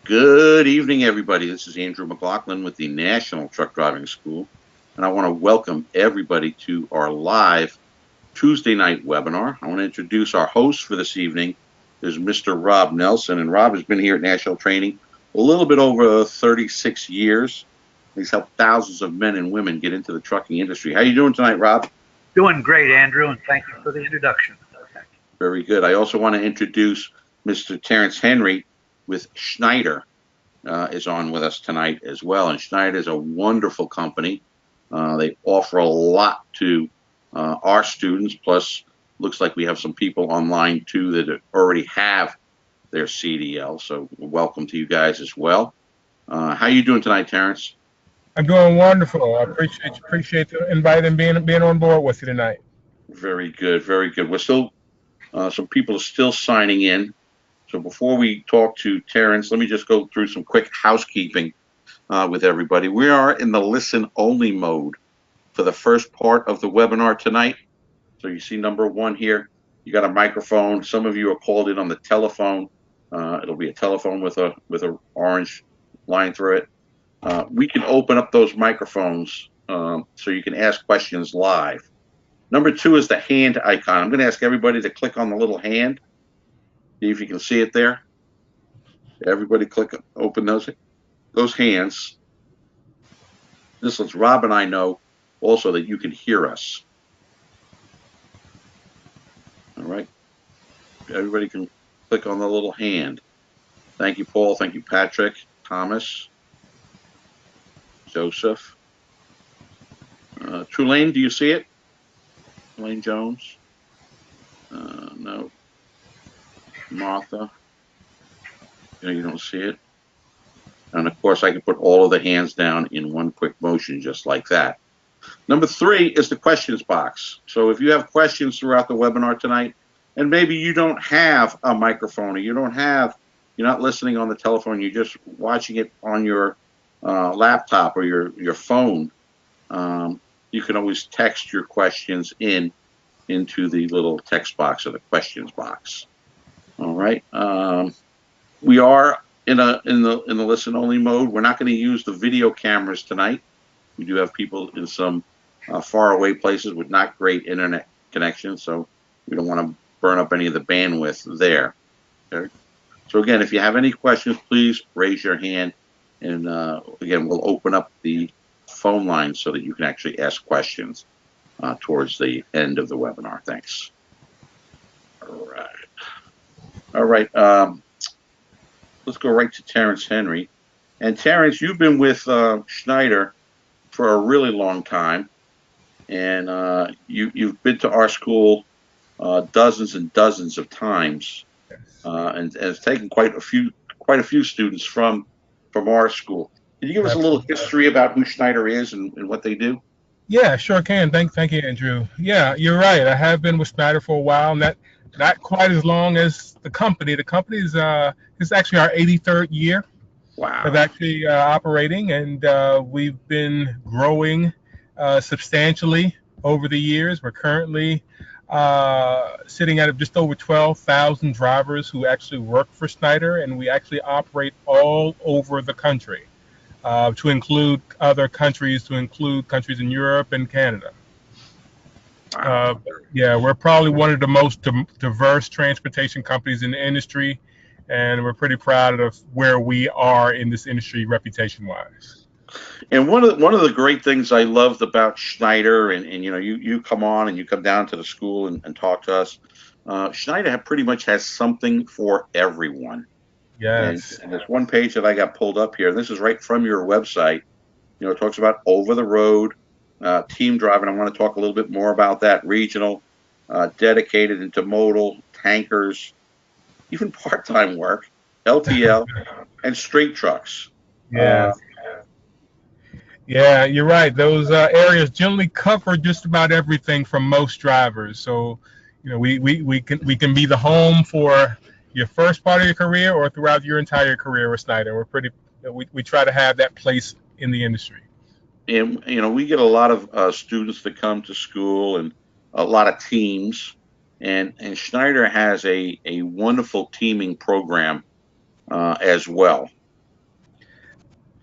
Good evening, everybody. This is Andrew McLaughlin with the National Truck Driving School, and I want to welcome everybody to our live Tuesday night webinar. I want to introduce our host for this evening is Mr. Rob Nelson, and Rob has been here at National Training a little bit over 36 years. He's helped thousands of men and women get into the trucking industry. How are you doing tonight, Rob? Doing great, Andrew, and thank you for the introduction. Very good. I also want to introduce Mr. Terrance Henry with Schneider. Is on with us tonight as well. And Schneider is a wonderful company. They offer a lot to our students. Plus, looks like we have some people online too that already have their CDL. So welcome to you guys as well. How you doing tonight, Terrance? I'm doing wonderful. I appreciate the invite and being on board with you tonight. Very good, very good. We're still some people are still signing in. So before we talk to Terrance, let me just go through some quick housekeeping with everybody. We are in the listen-only mode for the first part of the webinar tonight. So you see number one here. You got a microphone. Some of you are called in on the telephone. It'll be a telephone with a orange line through it. We can open up those microphones so you can ask questions live. Number two is the hand icon. I'm going to ask everybody to click on the little hand. See if you can see it there. Everybody click, open those hands. This lets Rob and I know also that you can hear us. All right. Everybody can click on the little hand. Thank you, Paul. Thank you, Patrick, Thomas, Joseph. Tulane, do you see it? Tulane Jones? No. Martha, you don't see it. And of course, I can put all of the hands down in one quick motion, just like that. Number three is the questions box. So if you have questions throughout the webinar tonight, and maybe you don't have a microphone, or you're not listening on the telephone, you're just watching it on your laptop or your phone, you can always text your questions into the little text box or the questions box. All right. We are in the listen only mode. We're not going to use the video cameras tonight. We do have people in some far away places with not great internet connection, so we don't want to burn up any of the bandwidth there. Okay. So again, if you have any questions, please raise your hand, and again, we'll open up the phone line so that you can actually ask questions towards the end of the webinar. Thanks. All right. Let's go right to Terrance Henry. And Terrance, you've been with Schneider for a really long time, and you've been to our school dozens and dozens of times, and has taken quite a few students from our school. Can you give us a little history about who Schneider is and what they do? Yeah, sure can. Thank you, Andrew. Yeah, you're right. I have been with Schneider for a while, not quite as long as the company. The company is actually our 83rd year. Wow. Of actually operating, and we've been growing substantially over the years. We're currently sitting at just over 12,000 drivers who actually work for Schneider, and we actually operate all over the country, to include other countries, countries in Europe and Canada. Yeah, we're probably one of the most diverse transportation companies in the industry, and we're pretty proud of where we are in this industry reputation-wise. And one of the great things I loved about Schneider, and you come on and you come down to the school and talk to us. Schneider pretty much has something for everyone. Yes. And there's one page that I got pulled up here, and this is right from your website. It talks about over the road, team driving. I want to talk a little bit more about that. Regional, dedicated, intermodal, tankers, even part-time work, LTL, and straight trucks. Yeah. Yeah, you're right. Those areas generally cover just about everything from most drivers. So, we can be the home for your first part of your career or throughout your entire career with Schneider. We try to have that place in the industry. And we get a lot of students that come to school and a lot of teams, and Schneider has a wonderful teaming program as well.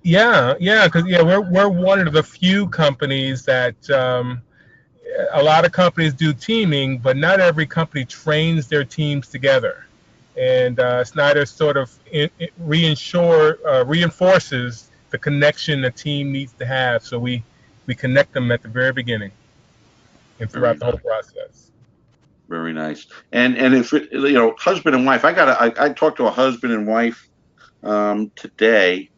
Yeah, because we're one of the few companies that a lot of companies do teaming, but not every company trains their teams together. And Schneider sort of reinforces the connection a team needs to have. So we connect them at the very beginning and Very throughout the whole nice. process. Very nice. And if husband and wife, I talked to a husband and wife today,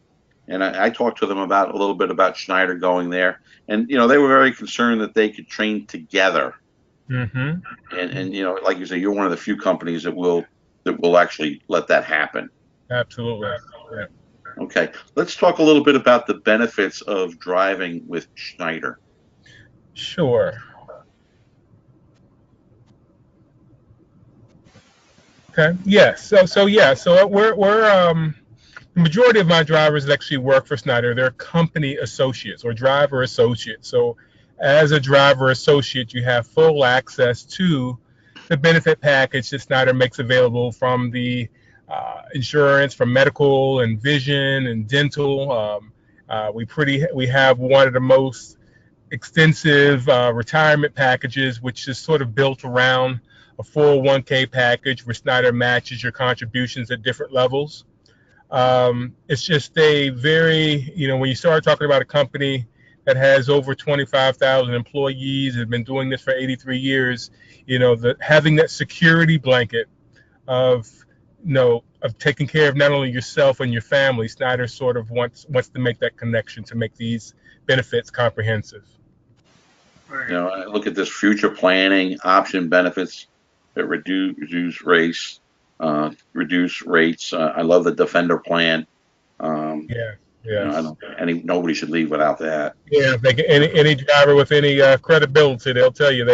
and I talked to them about a little bit about Schneider going there, and they were very concerned that they could train together. Mm-hmm. And like you say, you're one of the few companies that will actually let that happen. Absolutely. Yeah. Okay, let's talk a little bit about the benefits of driving with Schneider. Sure. Okay. Yes. So we're the majority of my drivers actually work for Schneider. They're company associates or driver associates. So as a driver associate, you have full access to the benefit package that Schneider makes available from the insurance, from medical and vision and dental. We have one of the most extensive retirement packages, which is sort of built around a 401k package where Schneider matches your contributions at different levels. It's just a very, when you start talking about a company that has over 25,000 employees, has been doing this for 83 years, having that security blanket of, of taking care of not only yourself and your family, Schneider sort of wants to make that connection to make these benefits comprehensive. I look at this future planning option benefits that reduce rates. I love the Defender plan. Yeah, I yes. don't. Nobody should leave without that. Yeah, if they get any driver with any credibility, they'll tell you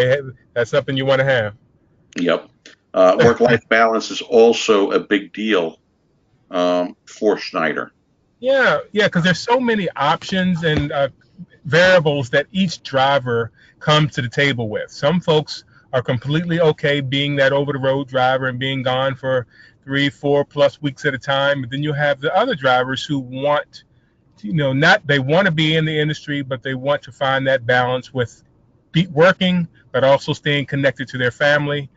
that's something you want to have. Yep. Work-life balance is also a big deal for Schneider. Yeah, because there's so many options and variables that each driver comes to the table with. Some folks are completely okay being that over-the-road driver and being gone for 3-4+ weeks at a time. But then you have the other drivers who want, not they want to be in the industry, but they want to find that balance with working, but also staying connected to their family,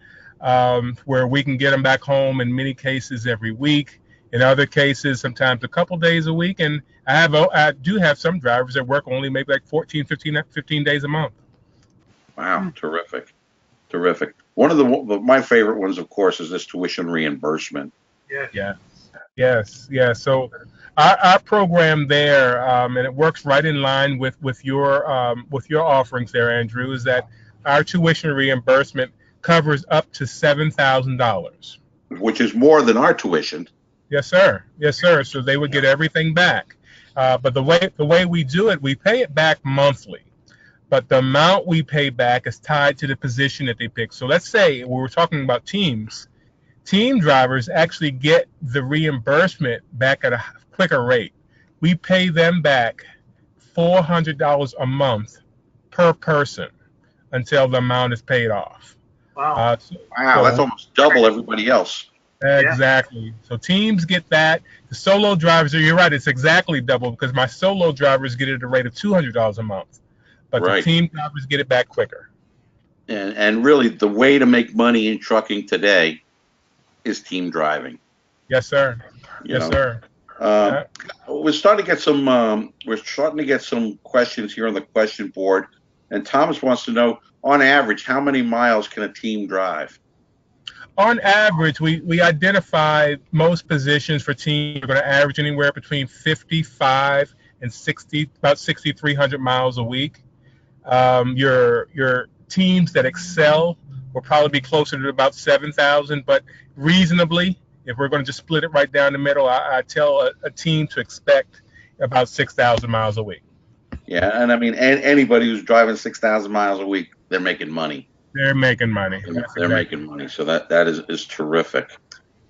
where we can get them back home in many cases every week. In other cases, sometimes a couple days a week. And I do have some drivers that work only maybe like 14, 15 days a month. Wow, terrific. One of my favorite ones, of course, is this tuition reimbursement. Yeah. Yes. So our program there, and it works right in line with your offerings there, Andrew, is that our tuition reimbursement covers up to $7,000. Which is more than our tuition. Yes, sir. So they would get everything back. But the way we do it, we pay it back monthly. But the amount we pay back is tied to the position that they pick. So let's say we were talking about teams. Team drivers actually get the reimbursement back at a quicker rate. We pay them back $400 a month per person until the amount is paid off. Wow. Wow, that's almost double everybody else. Exactly. So teams get that. The solo drivers, you're right, it's exactly double because my solo drivers get it at a rate of $200 a month. But Right. The team drivers get it back quicker. And really, the way to make money in trucking today is team driving. Yes, sir. Sir. We're starting to get some questions here on the question board, and Thomas wants to know, on average, how many miles can a team drive? On average, we identify most positions for teams are going to average anywhere between 55 and 60, about 6,300 miles a week. Your teams that excel will probably be closer to about 7,000, but reasonably, if we're going to just split it right down the middle, I tell a team to expect about 6,000 miles a week. Yeah, and I mean, anybody who's driving 6,000 miles a week, they're making money. They're making money. They're making money. So that is terrific.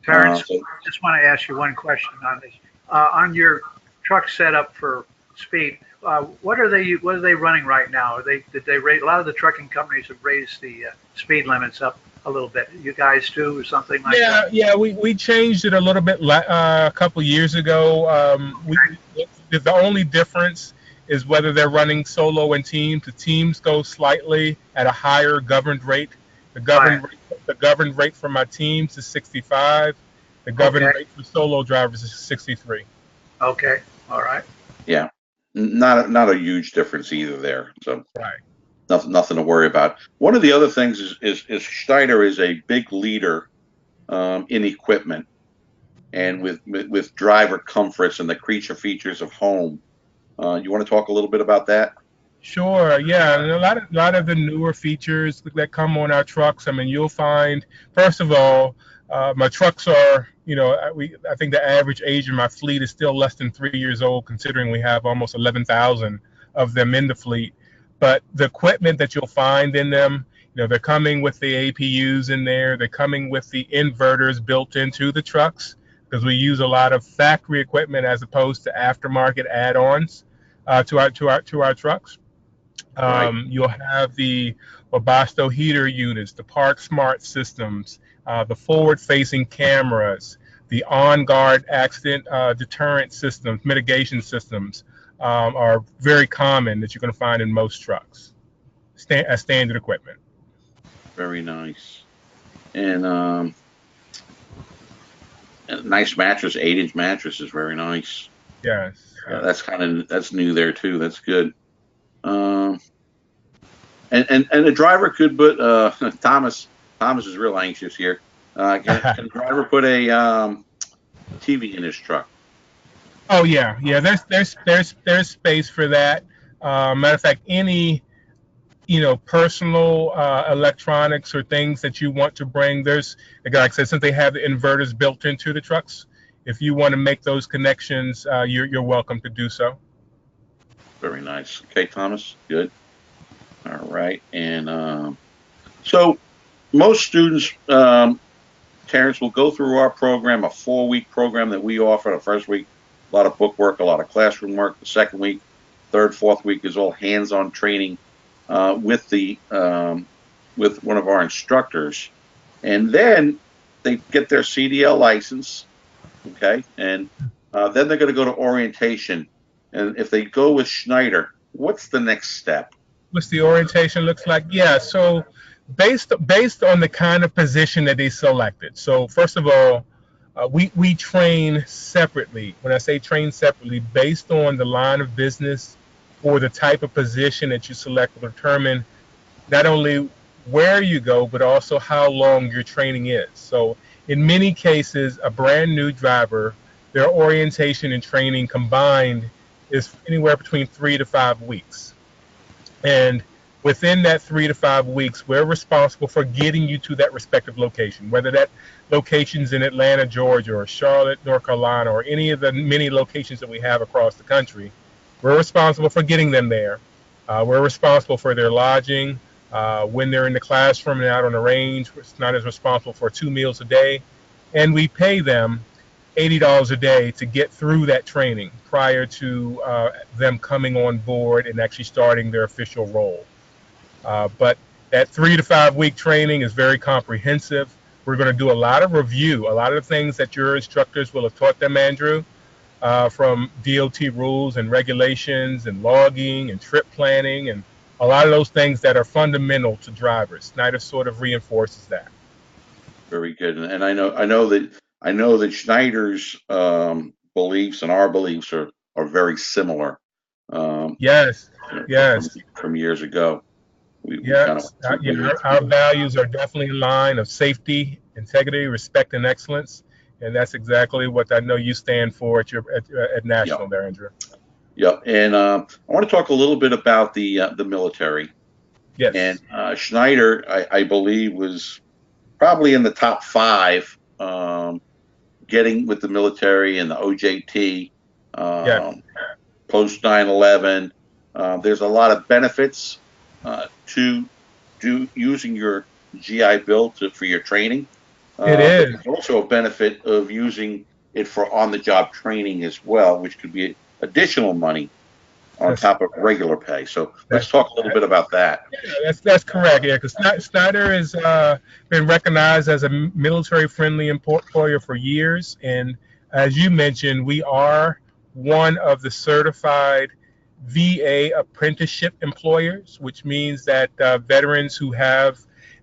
Terrance, I just want to ask you one question on this. On your truck setup for speed, what are they running right now? Did they rate? A lot of the trucking companies have raised the speed limits up a little bit. You guys do, or something like that? Yeah. We changed it a little bit a couple years ago. the only difference is whether they're running solo and teams. The teams go slightly at a higher governed rate. The Right. governed rate for my teams is 65. The Okay. governed rate for solo drivers is 63. Okay. All right. Yeah, not a huge difference either there. So Right. nothing to worry about. One of the other things is Schneider is a big leader in equipment and with driver comforts and the creature features of home. You want to talk a little bit about that? Sure, yeah, and a lot of the newer features that come on our trucks. I mean, you'll find, first of all, my trucks are, I think the average age of my fleet is still less than 3 years old, considering we have almost 11,000 of them in the fleet. But the equipment that you'll find in them, they're coming with the APUs in there. They're coming with the inverters built into the trucks because we use a lot of factory equipment as opposed to aftermarket add-ons to our trucks. Right. You'll have the Webasto heater units, the Park Smart systems, the forward-facing cameras, the on-guard accident deterrent systems, mitigation systems are very common that you're going to find in most trucks as standard equipment. Very nice. And a nice mattress, 8-inch mattress is very nice. Yes. That's new there too. That's good. And the driver could put Thomas is real anxious here. Can the driver put a TV in his truck? Oh yeah, yeah. There's space for that. Matter of fact, any personal electronics or things that you want to bring. Like I said, since they have the inverters built into the trucks, if you want to make those connections, you're welcome to do so. Very nice. Okay, Thomas, good. All right, and so most students, Terrance, will go through our program, a 4-week program that we offer. The first week, a lot of book work, a lot of classroom work. The second week, third, fourth week is all hands-on training with one of our instructors, and then they get their CDL license. Okay, and then they're going to go to orientation. And if they go with Schneider, what's the next step? What's the orientation looks like? Yeah, so based on the kind of position that they selected. So first of all, we train separately. When I say train separately, based on the line of business or the type of position that you select will determine not only where you go, but also how long your training is. So in many cases, a brand new driver, their orientation and training combined is anywhere between 3 to 5 weeks. And within that 3 to 5 weeks, we're responsible for getting you to that respective location, whether that location's in Atlanta, Georgia, or Charlotte, North Carolina, or any of the many locations that we have across the country. We're responsible for getting them there. We're responsible for their lodging. When they're in the classroom and out on the range, Schneider's responsible for 2 meals a day. And we pay them $80 a day to get through that training prior to them coming on board and actually starting their official role. But that 3 to 5 week training is very comprehensive. We're going to do a lot of review, a lot of the things that your instructors will have taught them, Andrew, from DOT rules and regulations and logging and trip planning and a lot of those things that are fundamental to drivers. Schneider sort of reinforces that. Very good, and I know that Schneider's beliefs and our beliefs are very similar. Yes, yes. From years ago. Yes, our values are definitely in line of safety, integrity, respect, and excellence, and that's exactly what I know you stand for at National, there, Andrew. Yep, and I want to talk a little bit about the military. Yes. And Schneider, I believe, was probably in the top 5 getting with the military and the OJT post 9/11. There's a lot of benefits to using your GI Bill for your training. It is. There's also a benefit of using it for on-the-job training as well, which could be additional money on top of regular pay. So let's talk a little bit about that. Yeah, that's correct. Yeah, because Schneider has been recognized as a military-friendly employer for years, and as you mentioned, we are one of the certified VA apprenticeship employers, which means that veterans who have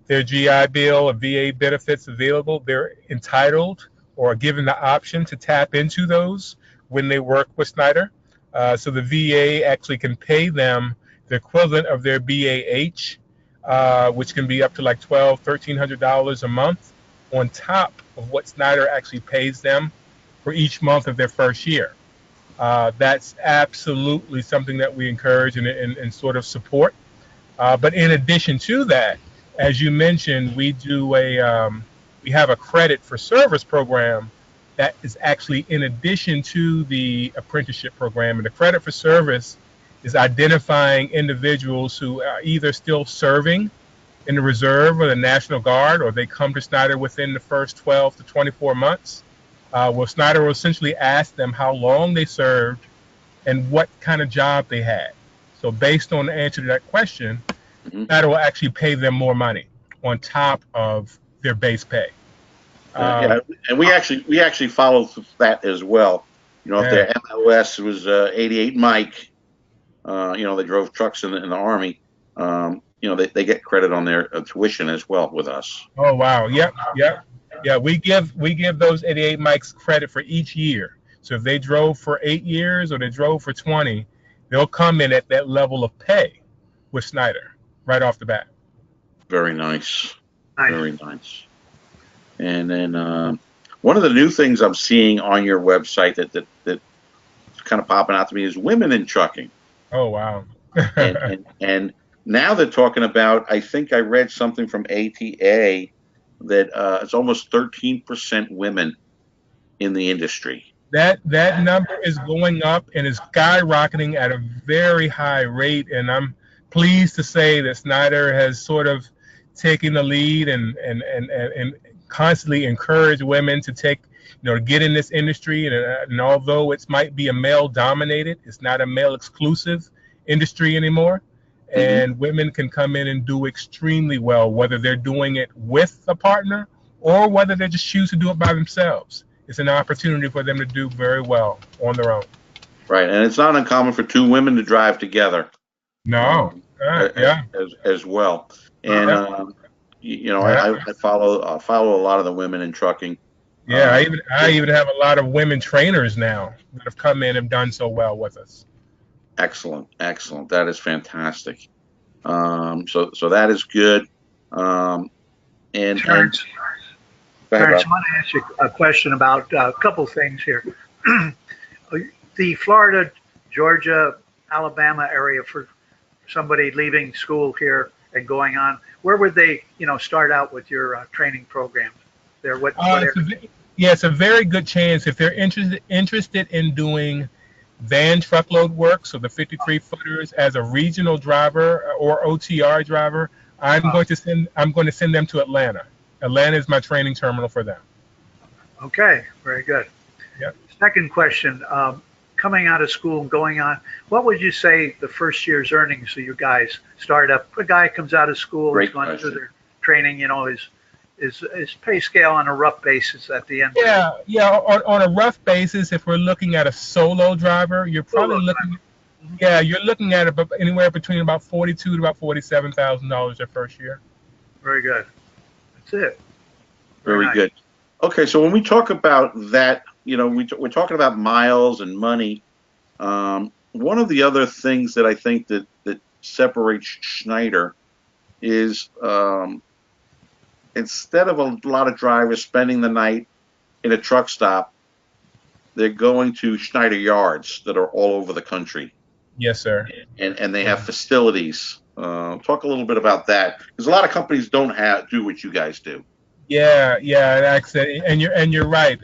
their GI Bill or VA benefits available, they're entitled or given the option to tap into those when they work with Schneider. So the VA actually can pay them the equivalent of their BAH, which can be up to like $1,200–1,300 a month on top of what Schneider actually pays them for each month of their first year. That's absolutely something that we encourage and sort of support. But in addition to that, as you mentioned, we have a credit for service program that is actually in addition to the apprenticeship program. And the credit for service is identifying individuals who are either still serving in the Reserve or the National Guard, or they come to Schneider within the first 12 to 24 months. Well, Schneider will essentially ask them how long they served and what kind of job they had. So based on the answer to that question, Schneider will actually pay them more money on top of their base pay. Yeah, and we actually follow that as well. You know, if their MOS was 88 Mike, you know, they drove trucks in the Army. You know, they get credit on their tuition as well with us. Oh wow! Yep. Yeah, we give those 88 Mikes credit for each year. So if they drove for 8 years or they drove for 20, they'll come in at that level of pay with Schneider right off the bat. Very nice. Very nice. And then one of the new things I'm seeing on your website that's kind of popping out to me is women in trucking. Oh wow! and now they're talking about, I think I read something from ATA that it's almost 13% women in the industry. That number is going up and is skyrocketing at a very high rate, and I'm pleased to say that Schneider has sort of taken the lead and constantly encourage women to get in this industry. And although it might be a male dominated, it's not a male exclusive industry anymore. And women can come in and do extremely well, whether they're doing it with a partner or whether they just choose to do it by themselves. It's an opportunity for them to do very well on their own. Right, and it's not uncommon for two women to drive together. No, as well. And you know, I follow a lot of the women in trucking. Yeah, I even have a lot of women trainers now that have come in and done so well with us. Excellent. That is fantastic. So that is good. And Terrance, I want to ask you a question about a couple things here. The Florida, Georgia, Alabama area for somebody leaving school here and going on, where would they, start out with your training programs? There, it's a very good chance if they're interested in doing van truckload work, so the 53-footers as a regional driver or OTR driver. I'm going to send them to Atlanta. Atlanta is my training terminal for them. Okay, very good. Yep. Second question, coming out of school and going on, what would you say the first year's earnings of you guys start up? A guy comes out of school, he's going through their training, his pay scale on a rough basis at the end. On a rough basis, if we're looking at a solo driver, you're probably looking at anywhere between about $42,000 to about $47,000 their first year. Very good. That's it. Very good. Okay, so when we talk about that, we're talking about miles and money. One of the other things that I think that separates Schneider is instead of a lot of drivers spending the night in a truck stop, they're going to Schneider yards that are all over the country. Yes, sir. And they have facilities. Talk a little bit about that, because a lot of companies don't do what you guys do. Yeah, and you're right.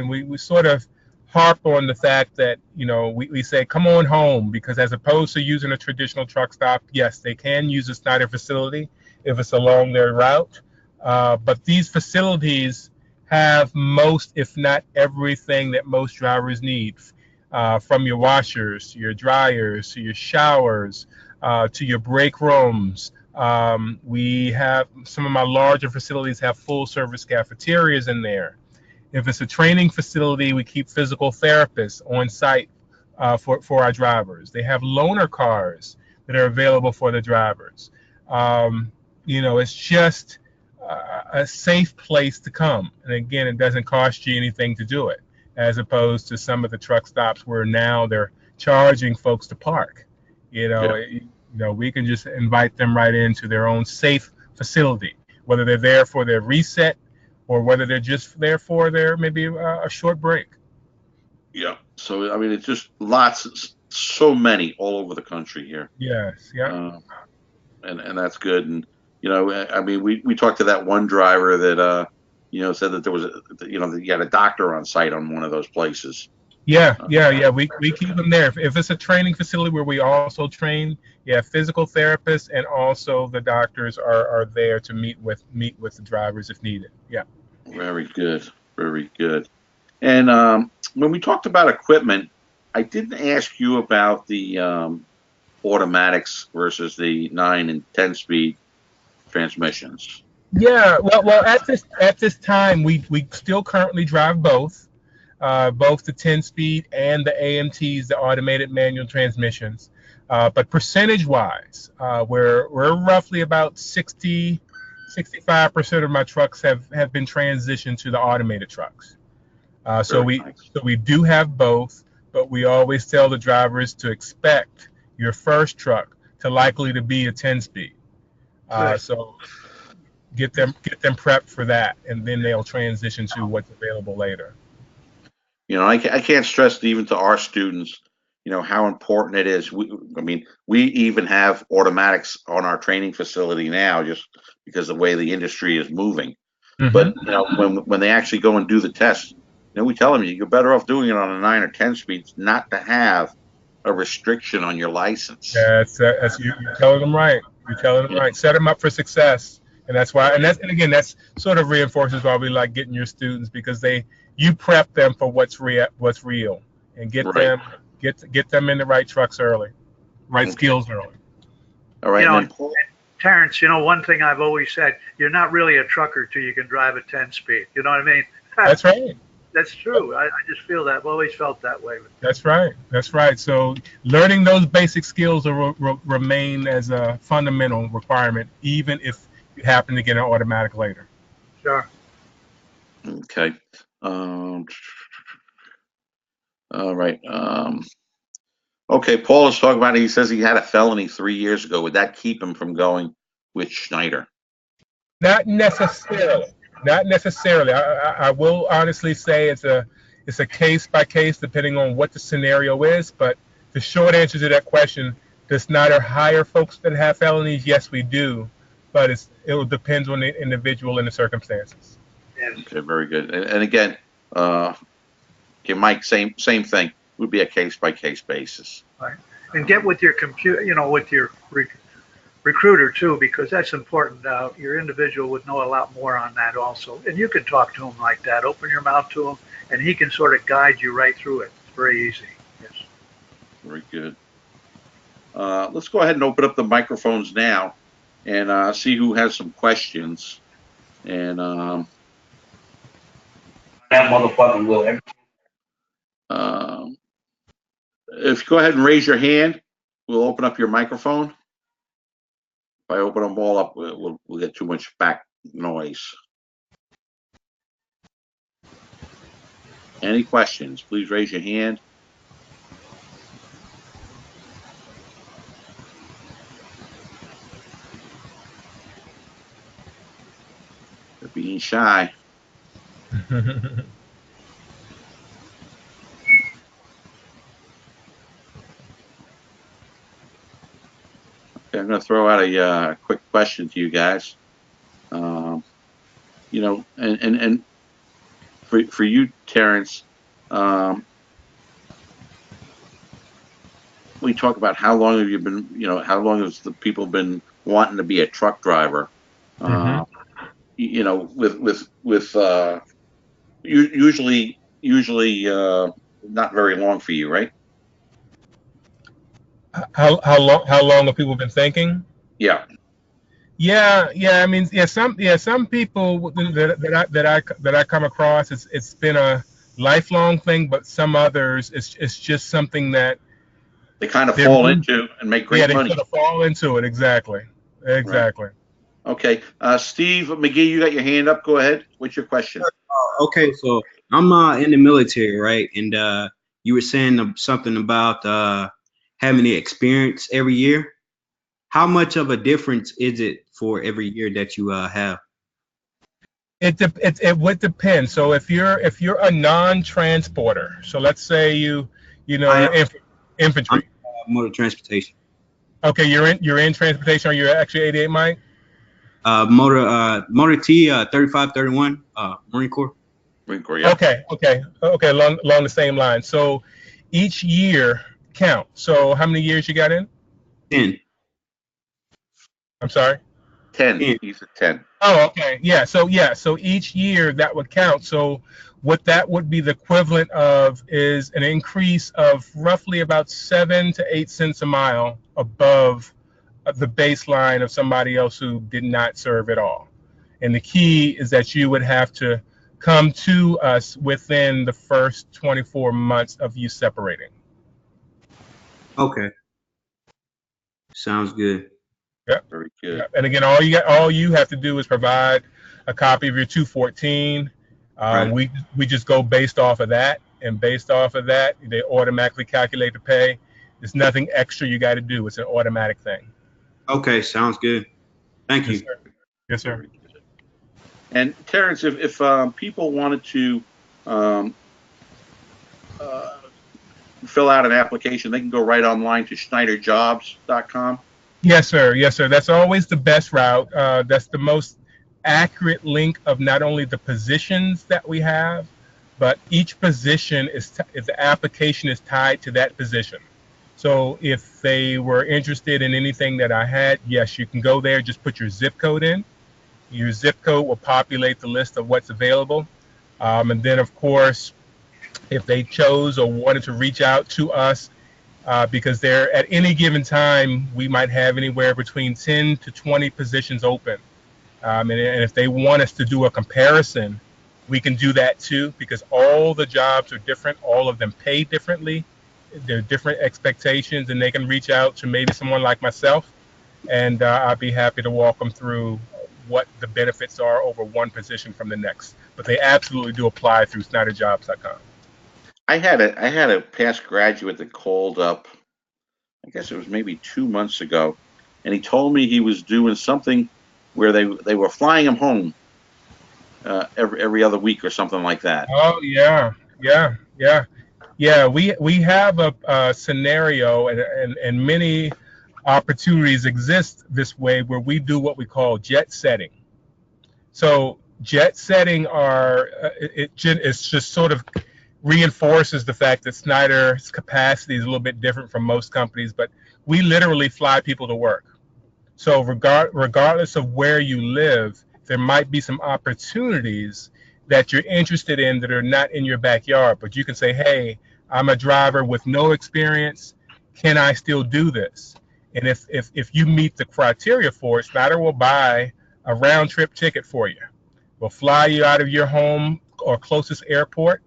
We sort of harp on the fact that we say come on home, because as opposed to using a traditional truck stop, yes, they can use a Schneider facility if it's along their route. But these facilities have most, if not everything, that most drivers need, from your washers, to your dryers, to your showers, to your break rooms. We have some of my larger facilities have full service cafeterias in there. If it's a training facility, we keep physical therapists on site for our drivers. They have loaner cars that are available for the drivers. It's just a safe place to come. And again, it doesn't cost you anything to do it, as opposed to some of the truck stops where now they're charging folks to park. Yeah. We can just invite them right into their own safe facility, whether they're there for their reset or whether they're just there for their maybe a short break. Yeah. So, I mean, it's just so many all over the country here. Yes. Yeah. And that's good. And, I mean, we talked to that one driver that, said that there was, that you had a doctor on site on one of those places. Yeah. We keep them there. If it's a training facility where we also train, physical therapists and also the doctors are there to meet with the drivers if needed. Yeah. Very good. Very good. And when we talked about equipment, I didn't ask you about the automatics versus the 9 and 10 speed transmissions. Yeah. Well, at this time, we still currently drive both the 10 speed and the AMTs, the automated manual transmissions. But percentage wise, we're roughly about 65% of my trucks have been transitioned to the automated trucks. So we do have both, but we always tell the drivers to expect your first truck to likely to be a 10 speed. So get them prepped for that, and then they'll transition to what's available later. I can't stress even to our students, how important it is. We even have automatics on our training facility now, just because of the way the industry is moving. Mm-hmm. But when they actually go and do the test, we tell them you're better off doing it on a 9 or 10 speeds, not to have a restriction on your license. Yeah, that's you're telling them right. You're telling them right. Set them up for success, and that's why. And that's sort of reinforces why we like getting your students, because you prep them for what's real, and get them in the right trucks early, skills early. All right. Terrance, one thing I've always said, you're not really a trucker till you can drive a 10 speed. You know what I mean? That's right. That's true. I just feel that. I've always felt that way. That's right. So learning those basic skills will remain as a fundamental requirement, even if you happen to get an automatic later. Sure. Okay. All right. Okay. Paul is talking about it. He says he had a felony 3 years ago. Would that keep him from going with Schneider? Not necessarily. I will honestly say it's a case by case, depending on what the scenario is. But the short answer to that question, does Schneider hire folks that have felonies? Yes, we do. But it depends on the individual and the circumstances. Okay, very good. And again, Mike, same thing. Would be a case by case basis. Right. And get with your computer, with your recruiter too, because that's important. Your individual would know a lot more on that also, and you can talk to him like that. Open your mouth to him, and he can sort of guide you right through it. It's very easy. Yes. Very good. Let's go ahead and open up the microphones now, and see who has some questions. And that motherfucking will. If you go ahead and raise your hand, we'll open up your microphone. If I open them all up, we'll get too much back noise. Any questions? Please raise your hand. They're being shy. Okay, I'm going to throw out a quick question to you guys. And for you, Terrance, we talk about how long have you been, how long has the people been wanting to be a truck driver? Mm-hmm. With usually not very long for you, right? How long have people been thinking? Yeah. I mean, some people that I come across, it's been a lifelong thing, but some others it's just something that They kind of they're fall into and make yeah, great they money. sort of fall into it. Exactly. Right. Exactly. Okay. Steve McGee, you got your hand up. Go ahead. What's your question? Okay, so I'm in the military, right? And you were saying something about having the experience every year. How much of a difference is it for every year that you have? It would depend. So if you're a non-transporter, so let's say you know I am. are I'm infantry. motor transportation. Okay, you're in transportation. Are you actually 88, Mike? Motor T 3531 Marine Corps. Marine Corps, yeah. Okay. Along the same line. So each year count. So how many years you got in? 10. I'm sorry. 10. 10. He's at 10. Oh, okay. So each year that would count. So what that would be the equivalent of is an increase of roughly about 7 to 8 cents a mile above the baseline of somebody else who did not serve at all. And the key is that you would have to come to us within the first 24 months of you separating. Okay, sounds good. Yep. Very good. Yep. And again, all you have to do is provide a copy of your 214. Right. We just go based off of that, and based off of that, they automatically calculate the pay. There's nothing extra you got to do. It's an automatic thing. Okay, sounds good. Thank Yes, you. sir. Yes, sir. Very good. And Terrance, if people wanted to um, uh, fill out an application, they can go right online to schneiderjobs.com. Yes, sir. Yes, sir. That's always the best route. That's the most accurate link of not only the positions that we have, but each position if the application is tied to that position. So if they were interested in anything that I had, yes, you can go there. Just put your zip code in. Your zip code will populate the list of what's available. And then, of course, if they chose or wanted to reach out to us, because there at any given time we might have anywhere between 10 to 20 positions open, and if they want us to do a comparison, we can do that too, because all the jobs are different, all of them pay differently, there are different expectations, and they can reach out to maybe someone like myself, and I'll be happy to walk them through what the benefits are over one position from the next. But they absolutely do apply through SnyderJobs.com. I had a past graduate that called up, I guess it was maybe 2 months ago, and he told me he was doing something where they were flying him home every other week or something like that. Oh yeah. We have a scenario, and many opportunities exist this way, where we do what we call jet setting. So jet setting it's just sort of reinforces the fact that Schneider's capacity is a little bit different from most companies, but we literally fly people to work. So regardless of where you live, there might be some opportunities that you're interested in that are not in your backyard, but you can say, hey, I'm a driver with no experience. Can I still do this? And if you meet the criteria for it, Schneider will buy a round trip ticket for you. We'll fly you out of your home or closest airport,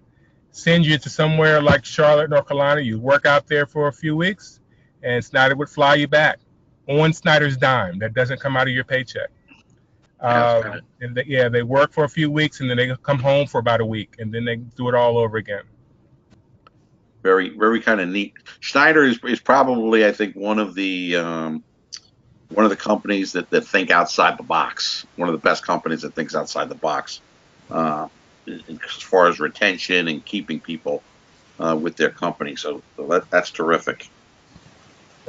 send you to somewhere like Charlotte, North Carolina. You work out there for a few weeks, and Schneider would fly you back on Schneider's dime. That doesn't come out of your paycheck. And they work for a few weeks, and then they come home for about a week, and then they do it all over again. Very, very kind of neat. Schneider is probably, I think, one of the companies that think outside the box. One of the best companies that thinks outside the box, as far as retention and keeping people with their company. So that's terrific.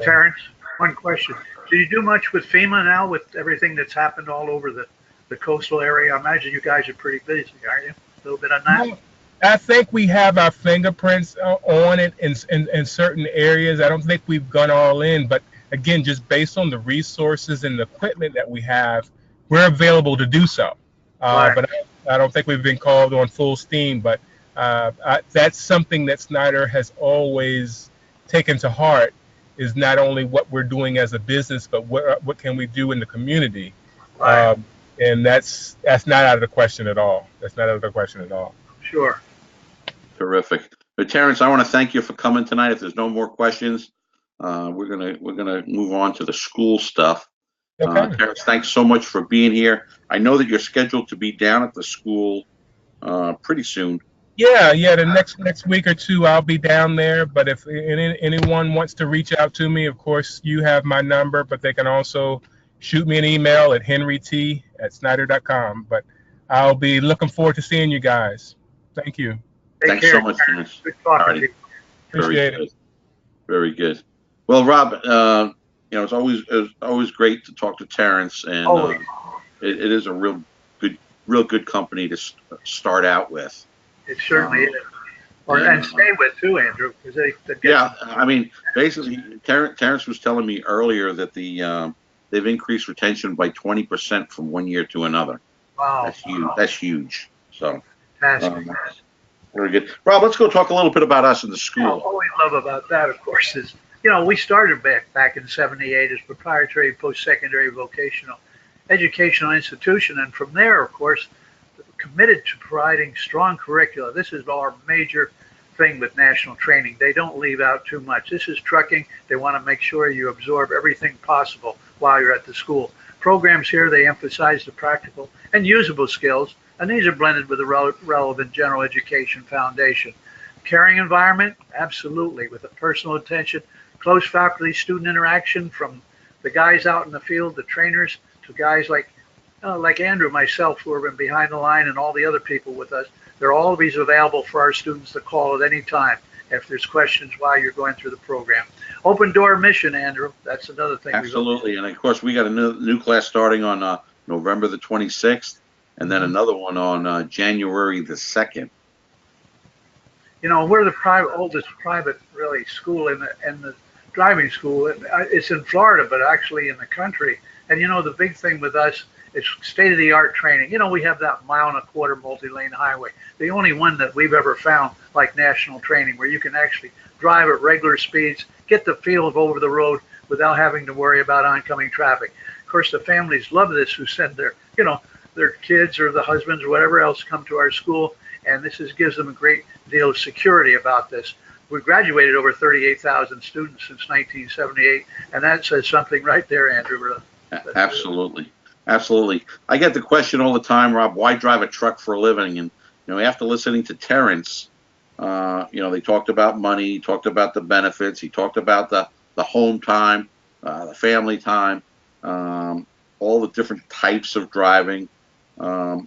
Terrance, one question. Do you do much with FEMA now with everything that's happened all over the coastal area? I imagine you guys are pretty busy, aren't you? A little bit on that? I think we have our fingerprints on it in certain areas. I don't think we've gone all in, but again, just based on the resources and the equipment that we have, we're available to do so. Right. But I don't think we've been called on full steam. But that's something that Schneider has always taken to heart, is not only what we're doing as a business, but what can we do in the community. Right. And that's not out of the question at all. That's not out of the question at all. Sure. Terrific. But Terrance, I want to thank you for coming tonight. If there's no more questions, we're gonna move on to the school stuff. Okay. Terrance, thanks so much for being here. I know that you're scheduled to be down at the school pretty soon. Yeah. The next week or two, I'll be down there. But if anyone wants to reach out to me, of course, you have my number. But they can also shoot me an email at henryt@schneider.com. But I'll be looking forward to seeing you guys. Thank you. Take Thanks care. so much, Terrance. Good talking to Alrighty. you. Very Appreciate good. it. Very good. Well, Rob, it's always great to talk to Terrance, and Always. it is a real good company to start out with. It certainly is. And stay with too, Andrew, because I mean, basically, Terrance was telling me earlier that they've increased retention by 20% from one year to another. Wow. That's huge. That's huge. So, Fantastic. very good. Rob, let's go talk a little bit about us in the school. What we love about that, of course, is, we started back in '78 as proprietary post-secondary vocational educational institution. And from there, of course, committed to providing strong curricula. This is our major thing with national training. They don't leave out too much. This is trucking. They want to make sure you absorb everything possible while you're at the school. Programs here, they emphasize the practical and usable skills, and these are blended with a relevant general education foundation. Caring environment, absolutely, with a personal attention, close faculty-student interaction from the guys out in the field, the trainers, to guys like Andrew, myself, who have been behind the line, and all the other people with us. They're always available for our students to call at any time if there's questions while you're going through the program. Open door mission, Andrew. That's another thing. Absolutely. And of course, we got a new class starting on November the 26th, and then another one on January the 2nd. We're the oldest private really school in the driving school. It's in Florida, but actually in the country. And the big thing with us, it's state-of-the-art training. We have that 1.25 mile multi-lane highway, the only one that we've ever found like national training, where you can actually drive at regular speeds, get the feel of over the road without having to worry about oncoming traffic. Of course, the families love this who send their kids or the husbands or whatever else come to our school, and this gives them a great deal of security about this. We've graduated over 38,000 students since 1978, and that says something right there, Andrew. Absolutely. Absolutely. I get the question all the time, Rob, why drive a truck for a living? And, after listening to Terrance, they talked about money, he talked about the benefits, he talked about the home time, the family time, all the different types of driving. It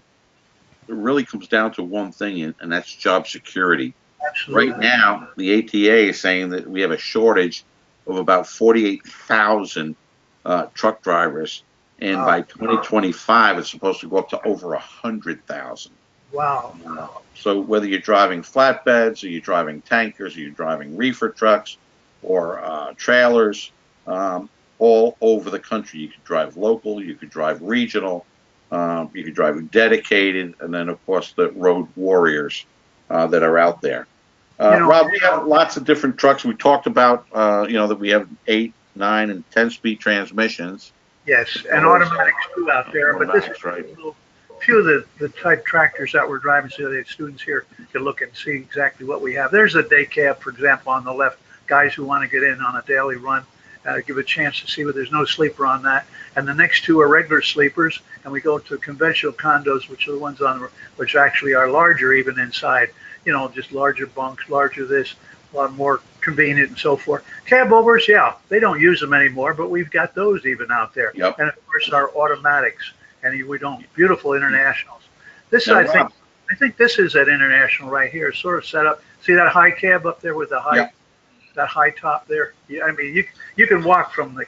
really comes down to one thing, and that's job security. Absolutely. Right now, the ATA is saying that we have a shortage of about 48,000 truck drivers, and by 2025, it's supposed to go up to over 100,000. Wow. So whether you're driving flatbeds, or you're driving tankers, or you're driving reefer trucks, or trailers, all over the country, you could drive local, you could drive regional, you could drive dedicated, and then of course the road warriors that are out there. Rob, we have lots of different trucks. We talked about that we have 8, 9, and 10-speed transmissions. Yes, and automatics too out there. But this is right. A few of the type tractors that we're driving, so the students here can look and see exactly what we have. There's a day cab, for example, on the left. Guys who want to get in on a daily run, give a chance to see, but there's no sleeper on that. And the next two are regular sleepers, and we go to conventional condos, which are the ones which actually are larger even inside. Just larger bunks, larger this, a lot more convenient and so forth. Cab overs, yeah, they don't use them anymore, but we've got those even out there. Yep. And of course our automatics, and we don't beautiful internationals. This I think this is that international right here, sort of set up. See that high cab up there with the high, Yep. that high top there. Yeah, I mean you can walk from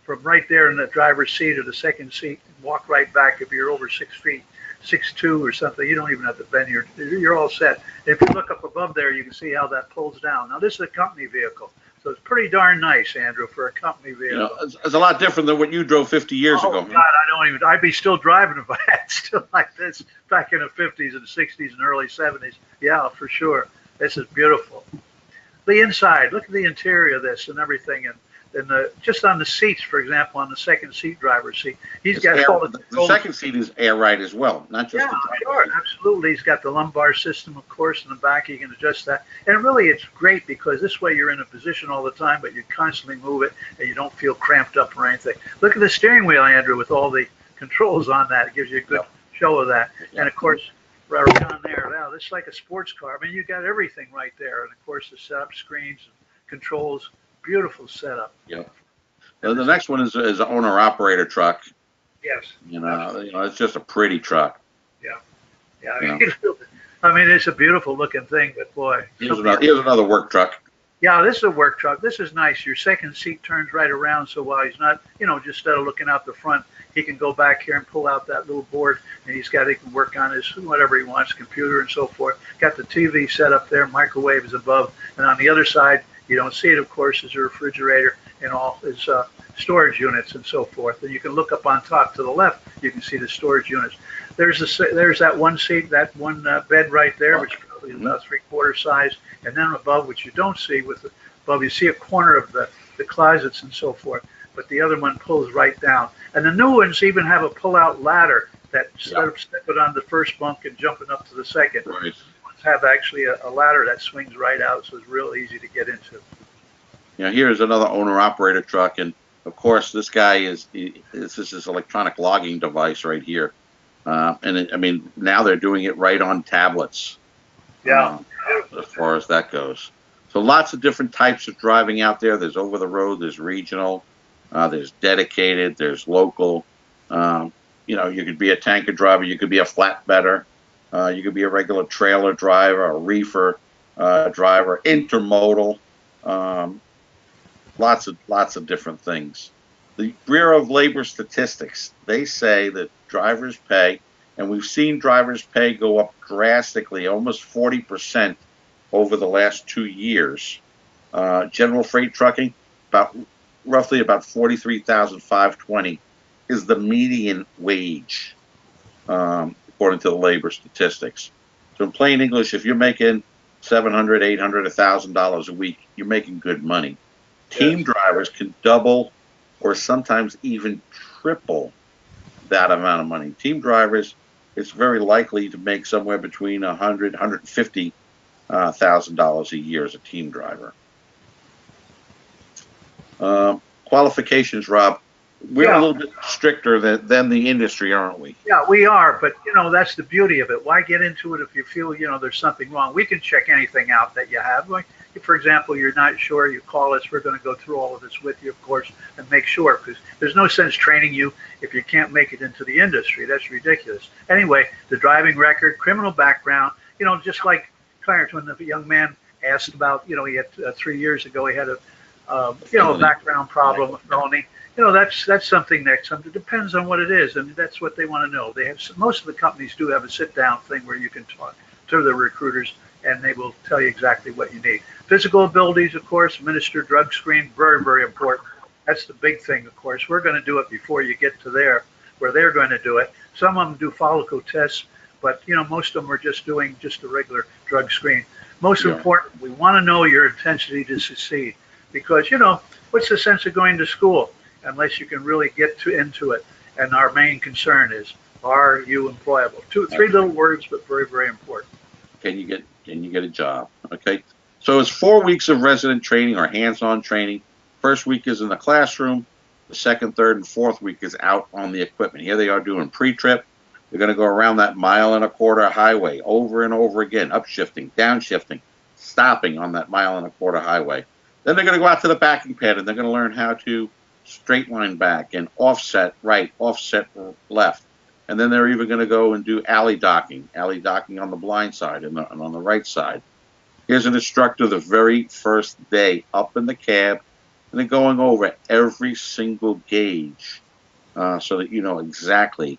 right there in the driver's seat or the second seat and walk right back if you're over 6 feet. 6'2" or something. You don't even have to bend you're all set. If you look up above there, you can see how that pulls down. Now this is a company vehicle, so it's pretty darn nice, Andrew, for a company vehicle. It's a lot different than what you drove 50 years ago. God, I'd be still driving if I had still like this back in the 50s and 60s and early 70s. Yeah, for sure. This is beautiful. The inside, look at the interior of this and everything, and just on the seats, for example, on the second seat, driver's seat, he's It's got air, all the the controls. second seat is air ride as well, not just Yeah, the driver's sure, seat. absolutely. He's got the lumbar system, of course, in the back. You can adjust that, and really, it's great because this way you're in a position all the time, but you constantly move it, and you don't feel cramped up or anything. Look at the steering wheel, Andrew, with all the controls on that. It gives you a good Yep. show of that, Yep. and of course, right on there. Now, this is like a sports car. I mean, you got everything right there, and of course, the setup screens, controls, beautiful setup. Yep. The next one is an owner-operator truck. Yes. It's just a pretty truck. Yeah. Yeah. You know. I mean, it's a beautiful looking thing, but boy. Here's another work truck. Yeah, this is a work truck. This is nice. Your second seat turns right around, so while he's not, just instead of looking out the front, he can go back here and pull out that little board, and he can work on his whatever he wants, computer and so forth. Got the TV set up there, microwave is above, and on the other side, you don't see it, of course, is a refrigerator and all his storage units and so forth. And you can look up on top to the left, you can see the storage units. There's that one seat, that one bed right there, which probably is about 3/4 size, and then above, which you don't see above, you see a corner of the closets and so forth, but the other one pulls right down. And the new ones even have a pull-out ladder that instead of stepping on the first bunk and jumping up to the second, Right. have actually a ladder that swings right out, so it's real easy to get into. Here's another owner-operator truck, and of course, this guy this is his electronic logging device right here. Now they're doing it right on tablets. Yeah. As far as that goes. So lots of different types of driving out there. There's over the road, there's regional, there's dedicated, there's local. You could be a tanker driver, you could be a flatbedder, you could be a regular trailer driver, a reefer driver, intermodal. Lots of different things. The Bureau of Labor Statistics, they say that drivers pay, and we've seen drivers pay go up drastically, almost 40% over the last 2 years. General freight trucking, roughly about $43,520 is the median wage, according to the labor statistics. So in plain English, if you're making $700, $800, $1,000 a week, you're making good money. Team drivers can double or sometimes even triple that amount of money. Team drivers, it's very likely to make somewhere between $100,000, $150,000 a year as a team driver. Qualifications, Rob. We're a little bit stricter than the industry, aren't we? Yeah, we are, but that's the beauty of it. Why get into it if you feel there's something wrong? We can check anything out that you have. Like, for example, you're not sure, you call us. We're going to go through all of this with you, of course, and make sure, because there's no sense training you if you can't make it into the industry. That's ridiculous. Anyway, the driving record, criminal background, just like Clarence, when the young man asked about, he had 3 years ago, he had a background problem, a felony. That's something it depends on what it is, and that's what they want to know. Most of the companies do have a sit-down thing where you can talk to the recruiters, and they will tell you exactly what you need. Physical abilities, of course, administer drug screen, very, very important. That's the big thing, of course. We're going to do it before you get to where they're going to do it. Some of them do follicle tests, but most of them are just doing a regular drug screen. Most important, we want to know your intensity to succeed, because what's the sense of going to school unless you can really get into it? And our main concern is, are you employable? 3 little words, but very, very important. Can you get a job? Okay. So it's 4 weeks of resident training or hands-on training. First week is in the classroom. The second, third, and fourth week is out on the equipment. Here they are doing pre-trip. They're going to go around that 1.25 highway over and over again, upshifting, downshifting, stopping on that 1.25 highway. Then they're going to go out to the backing pad, and they're going to learn how to straight line back and offset right, offset left. And then they're even going to go and do alley docking on the blind side and on the right side. Here's an instructor the very first day up in the cab, and they're going over every single gauge so that you know exactly.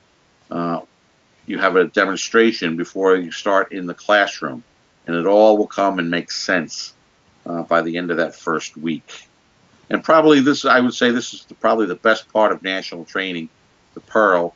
You have a demonstration before you start in the classroom, and it all will come and make sense by the end of that first week. And probably I would say this is probably the best part of national training, the Pearl,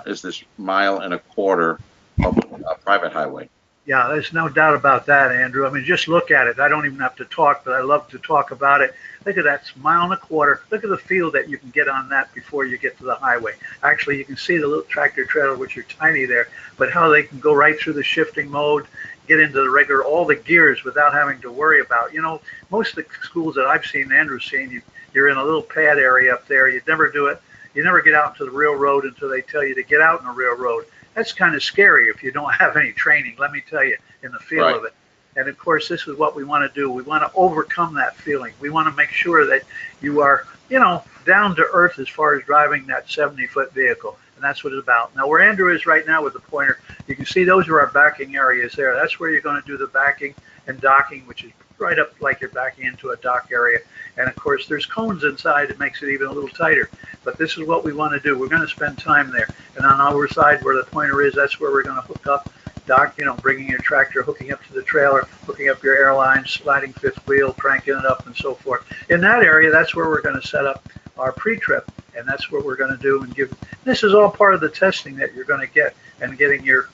is this 1.25 of private highway. Yeah, there's no doubt about that, Andrew. I mean, just look at it. I don't even have to talk, but I love to talk about it. Look at that mile and a quarter. Look at the feel that you can get on that before you get to the highway. Actually, you can see the little tractor trailer, which are tiny there, but how they can go right through the shifting mode, get into the regular, all the gears without having to worry about. You know, most of the schools that I've seen, Andrew's seen, you're in a little pad area up there. You never do it. You never get out into the real road until they tell you to get out in the real road. That's kind of scary if you don't have any training, let me tell you, in the feel Right. of it. And of course, this is what we want to do. We want to overcome that feeling. We want to make sure that you are, down to earth as far as driving that 70-foot vehicle. And that's what it's about. Now, where Andrew is right now with the pointer, you can see those are our backing areas there. That's where you're going to do the backing and docking, which is right up like you're backing into a dock area. And of course, there's cones inside that makes it even a little tighter. But this is what we want to do. We're going to spend time there. And on our side where the pointer is, that's where we're going to hook up, dock, bringing your tractor, hooking up to the trailer, hooking up your airline, sliding fifth wheel, cranking it up, and so forth. In that area, that's where we're going to set up our pre-trip. And that's what we're going to do and give. This is all part of the testing that you're going to get and getting your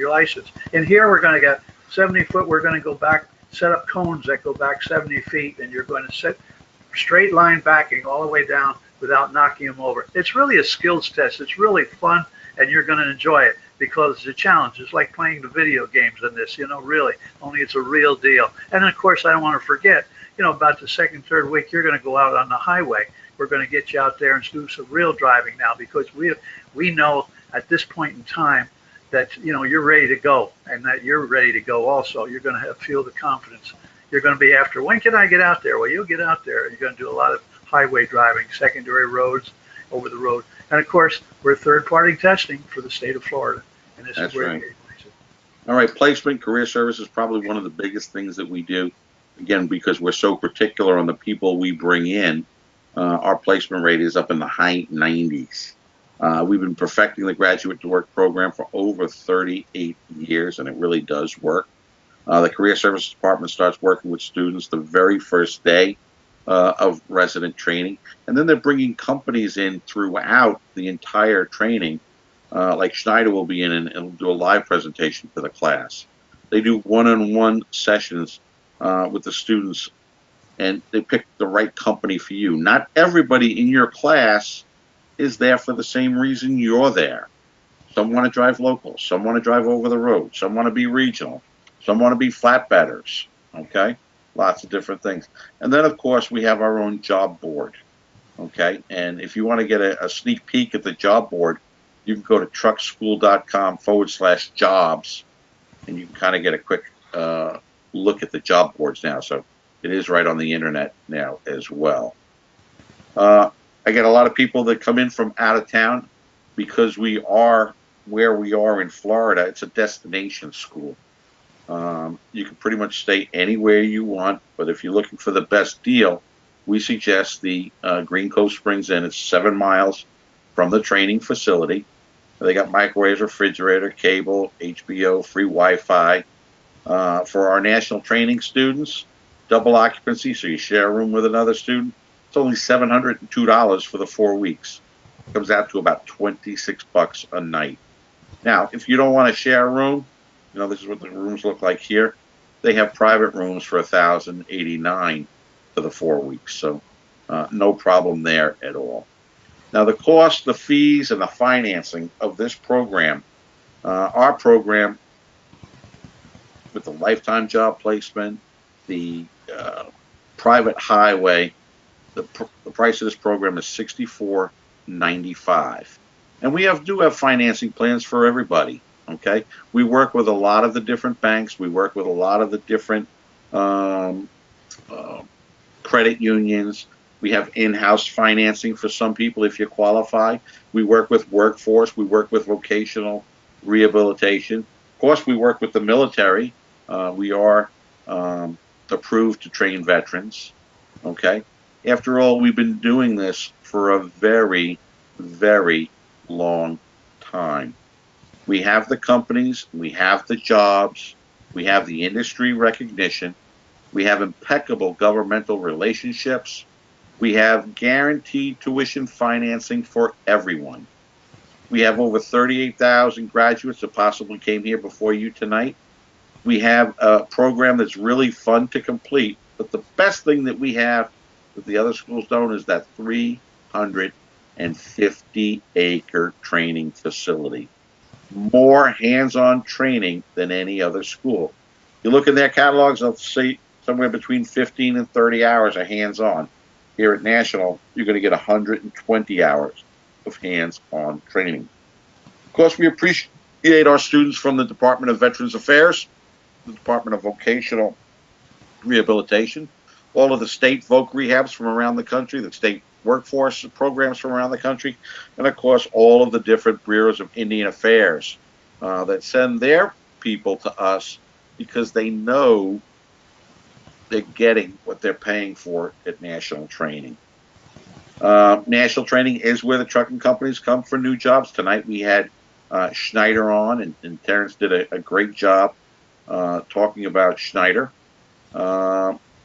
license. In here, we're going to get 70 foot. We're going to go back, set up cones that go back 70 feet, and you're going to set straight line backing all the way down without knocking them over. It's really a skills test. It's really fun, and you're going to enjoy it because it's a challenge. It's like playing the video games in this, really, only it's a real deal. And then, of course, I don't want to forget, about the second, third week, you're going to go out on the highway. We're going to get you out there and do some real driving now because we know at this point in time that you're ready to go and that you're ready to go also. You're going to feel the confidence. You're going to be after, when can I get out there? Well, you'll get out there. You're going to do a lot of highway driving, secondary roads, over the road. And of course, we're third-party testing for the state of Florida. And this That's is where right. All right, placement, career service is probably one of the biggest things that we do. Again, because we're so particular on the people we bring in, our placement rate is up in the high 90s. We've been perfecting the graduate to work program for over 38 years, and it really does work. The career services department starts working with students the very first day of resident training, and then they're bringing companies in throughout the entire training. Like Schneider will be in and do a live presentation for the class. They do one-on-one sessions with the students, and they pick the right company for you. Not everybody in your class is there for the same reason you're there. Some want to drive local. Some want to drive over the road. Some want to be regional. Some want to be flatbedders. Okay? Lots of different things. And then, of course, we have our own job board. Okay? And if you want to get a sneak peek at the job board, you can go to truckschool.com/jobs, and you can kind of get a quick look at the job boards now. So it is right on the internet now as well. I get a lot of people that come in from out of town because we are where we are in Florida. It's a destination school. You can pretty much stay anywhere you want, but if you're looking for the best deal, we suggest the Green Cove Springs Inn. It's 7 miles from the training facility. They got microwaves, refrigerator, cable, HBO, free Wi-Fi. For our national training students, double occupancy, so you share a room with another student. It's only $702 for the 4 weeks. It comes out to about $26 a night. Now, if you don't want to share a room, this is what the rooms look like here. They have private rooms for $1,089 for the 4 weeks, so no problem there at all. Now, the cost, the fees, and the financing of this program, our program with the lifetime job placement, the private highway, the price of this program is $64.95. And we do have financing plans for everybody. Okay, we work with a lot of the different banks. We work with a lot of the different credit unions. We have in-house financing for some people if you qualify. We work with workforce. We work with vocational rehabilitation. Of course, we work with the military. We are approved to train veterans. Okay. After all, we've been doing this for a very, very long time. We have the companies, we have the jobs, we have the industry recognition, we have impeccable governmental relationships, we have guaranteed tuition financing for everyone. We have over 38,000 graduates that possibly came here before you tonight. We have a program that's really fun to complete. But the best thing that we have that the other schools don't is that 350-acre training facility. More hands-on training than any other school. You look in their catalogs, they'll say somewhere between 15 and 30 hours of hands-on. Here at National, you're going to get 120 hours of hands-on training. Of course, we appreciate our students from the Department of Veterans Affairs, the Department of Vocational Rehabilitation, all of the state voc rehabs from around the country, the state workforce programs from around the country, and of course, all of the different bureaus of Indian Affairs that send their people to us because they know they're getting what they're paying for at national training. National training is where the trucking companies come for new jobs. Tonight we had Schneider on, and Terrance did a great job talking about Schneider.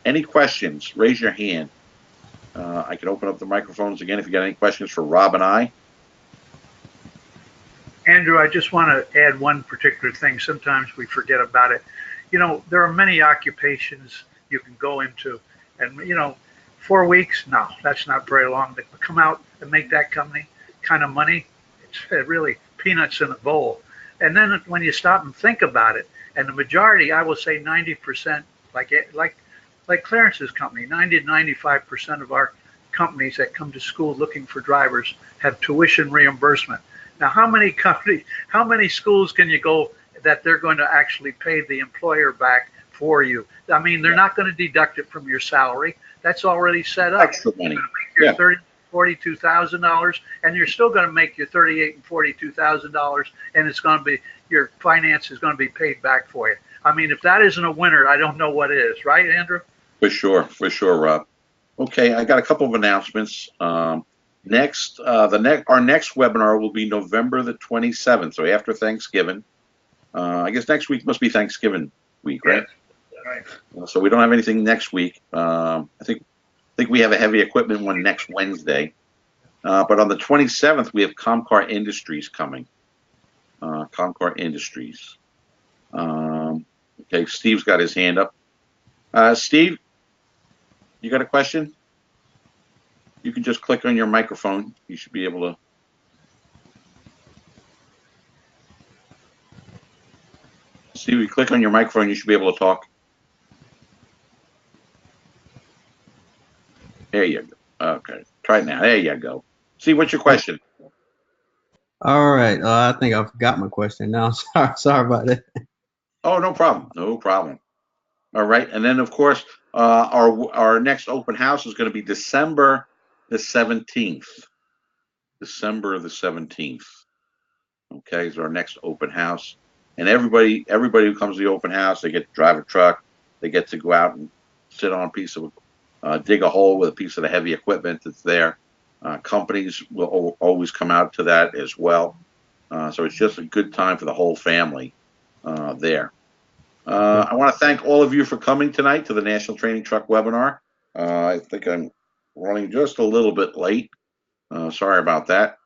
Any questions? Raise your hand. I can open up the microphones again if you got any questions for Rob and I. Andrew, I just want to add one particular thing. Sometimes we forget about it. You know, there are many occupations you can go into, and 4 weeks, no, that's not very long to come out and make that company kind of money. It's really peanuts in a bowl. And then when you stop and think about it, and the majority, I will say 90%, like Clarence's company, 90 to 95% of our companies that come to school looking for drivers have tuition reimbursement. Now, how many schools can you go that they're going to actually pay the employer back for you? I mean, they're not going to deduct it from your salary. That's already set up. Extra money. You're going to make your $42,000, and you're still going to make your $38,000 and $42,000, and it's going to be your finance is going to be paid back for you. I mean, if that isn't a winner, I don't know what is, right, Andrew? For sure, Rob. Okay, I got a couple of announcements. Our next webinar will be November the 27th, so after Thanksgiving. I guess next week must be Thanksgiving week, right? Right. So we don't have anything next week. I think we have a heavy equipment one next Wednesday. But on the 27th, we have Comcar Industries coming. Comcar Industries. Okay, Steve's got his hand up. Steve, you got a question? You can just click on your microphone. You should be able to. Steve, you click on your microphone, you should be able to talk. There you go. Okay, try it now. There you go. See, what's your question? All right. I think I forgot my question now. Sorry about that. Oh, no problem. No problem. All right, and then of course, our next open house is going to be December the 17th. December the 17th. Okay, is our next open house, and everybody who comes to the open house, they get to drive a truck, they get to go out and sit on a piece of, dig a hole with a piece of the heavy equipment that's there. Companies will always come out to that as well, so it's just a good time for the whole family there. I want to thank all of you for coming tonight to the National Training Truck webinar. I think I'm running just a little bit late. Sorry about that.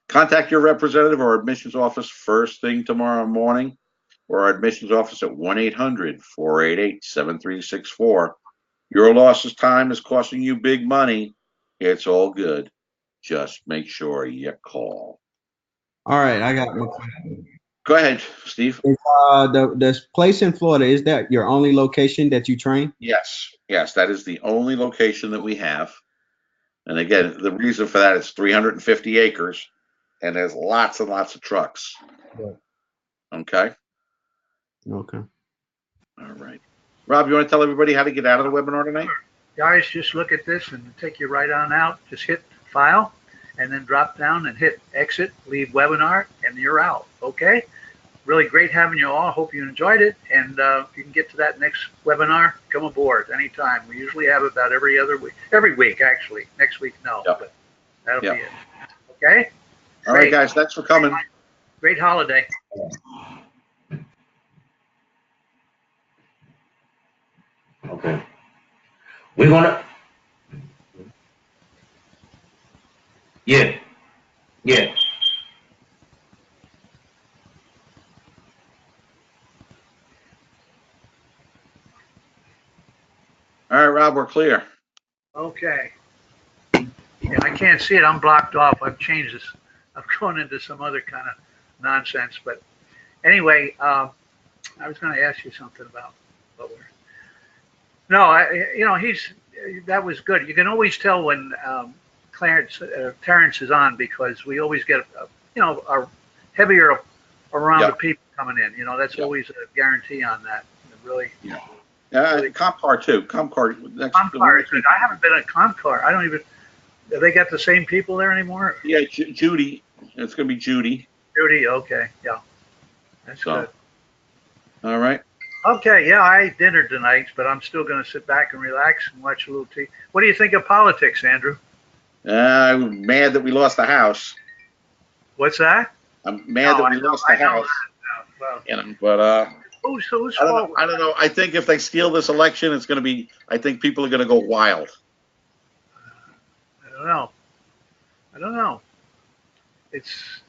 Contact your representative or admissions office first thing tomorrow morning, or our admissions office at 1-800-488-7364. Your loss of time is costing you big money. It's all good. Just make sure you call. All right, I got my question. Go ahead, Steve. The place in Florida, is that your only location that you train? Yes, that is the only location that we have. And again, the reason for that is 350 acres, and there's lots and lots of trucks. Yeah. Okay. Okay. All right. Rob, you want to tell everybody how to get out of the webinar tonight? Guys, just look at this and take you right on out. Just hit file and then drop down and hit exit, leave webinar, and you're out. Okay? Really great having you all. Hope you enjoyed it. And if you can get to that next webinar, come aboard anytime. We usually have about every week, actually. Next week, no. Yep. But that'll Yep. be it. Okay? All right, guys. Thanks for coming. Great holiday. Okay. We're gonna. Yeah. All right, Rob, we're clear. Okay. Yeah, I can't see it. I'm blocked off. I've changed this. I'm going into some other kind of nonsense. But anyway, I was going to ask you something about Butler. No, that was good. You can always tell when Terrance is on because we always get, a heavier around the Yep. people coming in. That's Yep. always a guarantee on that. Really. Yeah. Really, Comcar too. Comcar. Comcar is good. I haven't been at Comcar. I don't even. Have they got the same people there anymore? Yeah, Judy. It's going to be Judy. Judy. Okay. Yeah. That's So, good. all right. Okay. Yeah, I ate dinner tonight, but I'm still going to sit back and relax and watch a little TV. What do you think of politics, Andrew? I'm mad that we lost the house. What's that? I'm mad that we lost the house. Well, But who's I don't fault? know. I don't know. I think if they steal this election, it's going to be. I think people are going to go wild. I don't know. I don't know. It's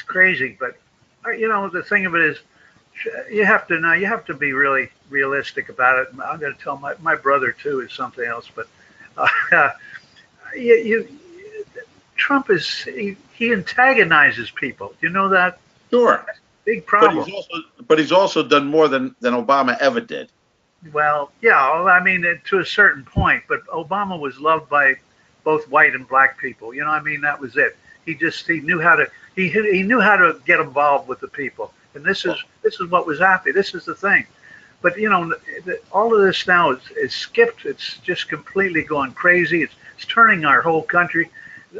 crazy, but the thing of it is, you have to now. You have to be really realistic about it. I'm going to tell my brother too is something else, but you Trump he antagonizes people. You know that? Sure. Big problem. But he's also done more than Obama ever did. Well, yeah, well, I mean, to a certain point, but Obama was loved by both white and black people. I mean, that was it. He knew how to he knew how to get involved with the people, and this is what was happening. This is the thing. But all of this now is skipped. It's just completely going crazy. It's turning our whole country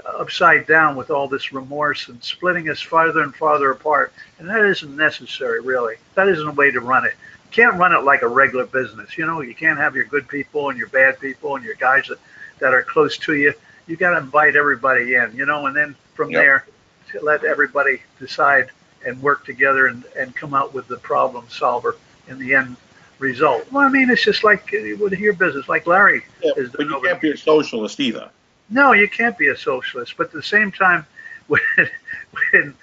upside down with all this remorse and splitting us farther and farther apart. And that isn't necessary, really. That isn't a way to run it. You can't run it like a regular business. You can't have your good people and your bad people and your guys that are close to you. You got to invite everybody in, and then from there, let everybody decide and work together and come out with the problem solver in the end result. Well, I mean, it's just like with your business, like Larry is But doing you can't be a socialist either. No, you can't be a socialist. But at the same time, when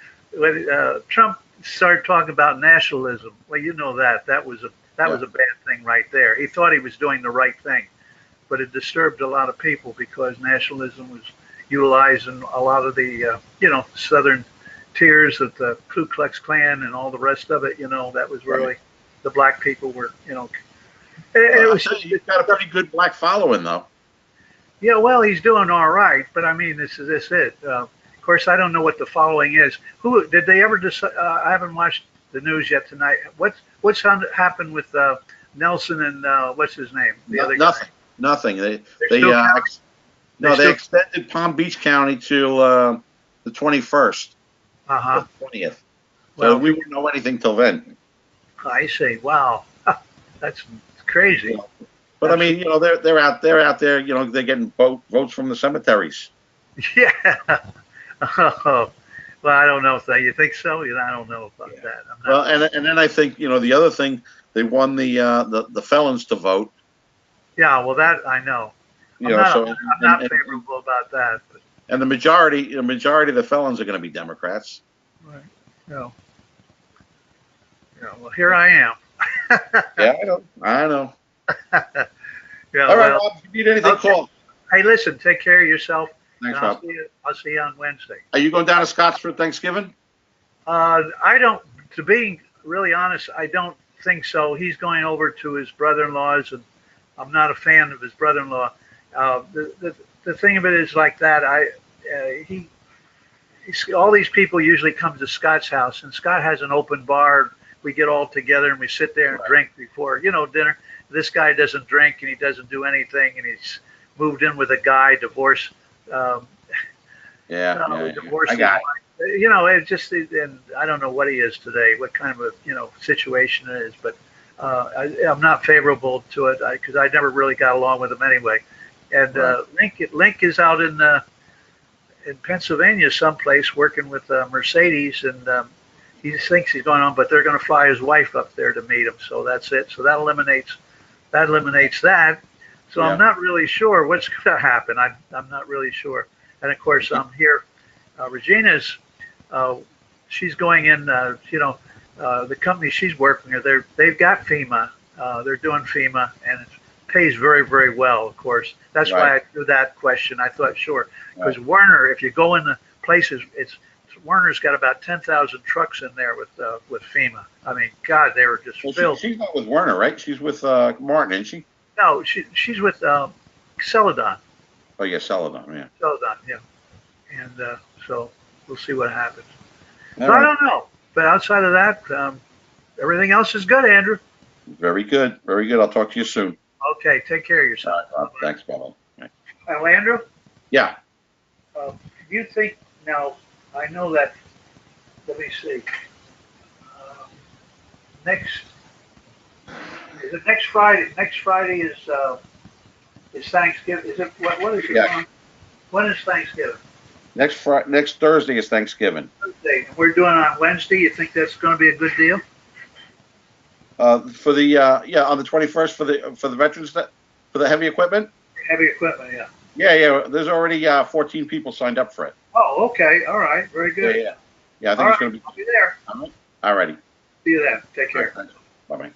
Trump started talking about nationalism, well, that was a bad thing right there. He thought he was doing the right thing, but it disturbed a lot of people because nationalism was utilized in a lot of the southern tiers of the Ku Klux Klan and all the rest of it. That was really the black people were. It was. He's got a pretty good black following, though. Yeah, well, he's doing all right, but I mean, this is it. Of course, I don't know what the following is. Who did they ever decide? I haven't watched the news yet tonight. What's happened with Nelson and what's his name? The other guy? Nothing. They extended Palm Beach County to the 21st, the 20th. So well, we wouldn't know anything till then. I see. Wow, that's crazy. Yeah. But I mean, they're out there. They're getting votes from the cemeteries. Yeah. Oh, well, I don't know if you think so. I don't know about that. Well, and then I think the other thing, they won the felons to vote. Yeah, well, that I know. I'm not favorable about that. But. And the majority of the felons are going to be Democrats. Right. No. Yeah. Well, here I am. Yeah, I know. Yeah, all right, Rob, if you need anything, call. Hey, listen, take care of yourself. Thanks, Rob. I'll see you on Wednesday. Are you going down to Scotts for Thanksgiving? I don't, to be really honest, I don't think so. He's going over to his brother-in-law's, and I'm not a fan of his brother-in-law. The thing of it is like that. All these people usually come to Scott's house, and Scott has an open bar. We get all together and we sit there and drink before dinner. This guy doesn't drink and he doesn't do anything, and he's moved in with a guy, divorced. Divorced. I got it. It just, and I don't know what he is today, what kind of a situation it is, but I'm not favorable to it because I never really got along with him anyway. And Link is out in Pennsylvania someplace working with Mercedes, and he thinks he's going on, but they're going to fly his wife up there to meet him. So that's it. So that eliminates that. So I'm not really sure what's going to happen. I'm not really sure. And of course, I'm here. Regina's, she's going in. The company she's working with, they've got FEMA. They're doing FEMA, and it's pays very, very well, of course. That's why I threw that question. I thought, sure, because Werner, if you go in the places, Werner's got about 10,000 trucks in there with FEMA. I mean, God, they were just filled. She's not with Werner, right? She's with Martin, isn't she? No, she's with Celadon. Oh yeah, Celadon, yeah. Celadon, yeah. And so we'll see what happens. All So right. I don't know, but outside of that, everything else is good, Andrew. Very good, very good. I'll talk to you soon. Okay, take care of yourself. All right, thanks, Bob. Andrew, Yeah. do you think now? I know that. Let me see. Next is it next Friday? Next Friday is Thanksgiving. Is it what is it? Yeah. When is Thanksgiving? Next Thursday is Thanksgiving. Thursday. And we're doing it on Wednesday. You think that's going to be a good deal? For the on the 21st for the veterans for the heavy equipment. Heavy equipment, yeah. Yeah. There's already 14 people signed up for it. Oh, okay. All right. Very good. Yeah. I think it's going to be. I'll be there. All righty. See you then. Take care. Bye bye.